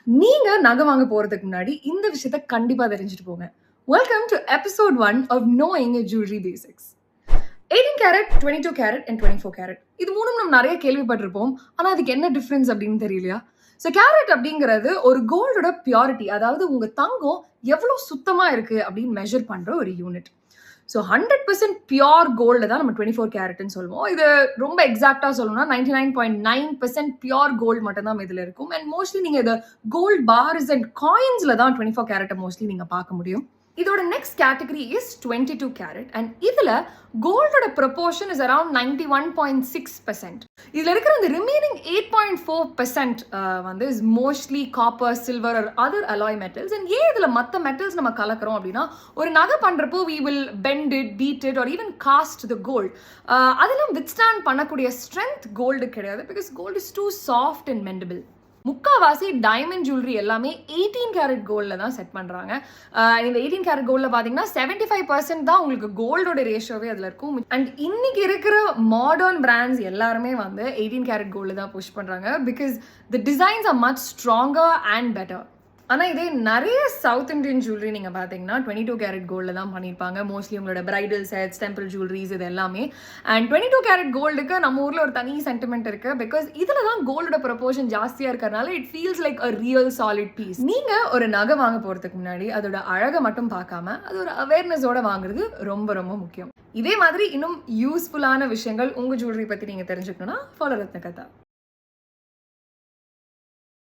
நீங்க நகை வாங்க போறதுக்கு முன்னாடி இந்த விஷயத்த கண்டிப்பா தெரிஞ்சுட்டு போங்க. Welcome to episode 1 of knowing your jewellery basics. 18 carat, 22 carat and 24 carat. இது மூணும் நம்ம நிறைய கேள்விப்பட்டிருப்போம். ஆனா அதுக்கு என்ன டிஃபரன்ஸ் அப்படின்னு தெரியலையா? ஸோ கேரட் அப்படிங்கிறது ஒரு கோல்டோட பியூரிட்டி, அதாவது உங்க தங்கம் எவ்வளவு சுத்தமா இருக்கு அப்படின்னு மெஷர் பண்ற ஒரு யூனிட். ஸோ 100% பியோர் கோல்டு தான் நம்ம 24 கேரட்னு சொல்லுவோம். இது ரொம்ப எக்ஸாக்டா சொல்லணும்னா 99.9% பியோர் கோல்டு மட்டும் தான் இதுல இருக்கும். அண்ட் மோஸ்ட்லி நீங்க இதை கோல்ட் பார்ஸ் அண்ட் காயின்ஸ்ல தான் 24 கேரட்டை மோஸ்ட்லி நீங்க பார்க்க முடியும். இதோட next category is 22 carat and இதுல கோல்டோட ப்ரொபோர்ஷன் இஸ் அரௌண்ட் 91.6%. இதுல இருக்கிற இந்த ரிமைனிங் 8.4% வந்து is mostly copper, silver R other alloy metals. And ஏன் இதுல மற்ற மெட்டல்ஸ் நம்ம கலக்கிறோம் அப்படின்னா, ஒரு நகை பண்றப்போ we will bend it, beat it or even cast the gold. அதெல்லாம் withstand பண்ணக்கூடிய ஸ்ட்ரென்த் கோல்டு கிடையாது, because gold is too soft and mendable. முக்காவாசி டைமண்ட் ஜுவல்லரி எல்லாமே 18 கேரட் கோல்டில் தான் செட் பண்ணுறாங்க. இந்த 18 கேரட் கோல்டில் பார்த்தீங்கன்னா 75% தான் உங்களுக்கு கோல்டோட ரேஷியோவே அதில் இருக்கும். அண்ட் இன்னைக்கு இருக்கிற மாடர்ன் பிராண்ட்ஸ் எல்லாருமே வந்து 18 கேரட் கோல்டு தான் புஷ் பண்ணுறாங்க, because the designs are much stronger and better. ஆனால் இதே நிறைய சவுத் இண்டியன் ஜுவல்லரி நீங்கள் பார்த்தீங்கன்னா 22 கேரட் கோல்டில் தான் பண்ணியிருப்பாங்க. மோஸ்ட்லி உங்களோட பிரைடல் செட்ஸ், டெம்பிள் ஜுவல்லரிஸ் இது எல்லாமே. அண்ட் 22 கேரட் கோல்டுக்கு நம்ம ஊரில் ஒரு தனி சென்டிமெண்ட் இருக்குது, பிகாஸ் இதில் தான் கோல்டோட ப்ரொபோர்ஷன் ஜாஸ்தியாக இருக்கிறதுனால it feels like a real solid piece. நீங்கள் ஒரு நகை வாங்க போகிறதுக்கு முன்னாடி அதோட அழகை மட்டும் பார்க்காம அது ஒரு அவேர்னஸோட வாங்குறது ரொம்ப ரொம்ப முக்கியம். இதே மாதிரி இன்னும் யூஸ்ஃபுல்லான விஷயங்கள் உங்கள் ஜுவல்லரி பற்றி நீங்கள் தெரிஞ்சுக்கணும்னா ஃபாலோ ரத்ன கதா.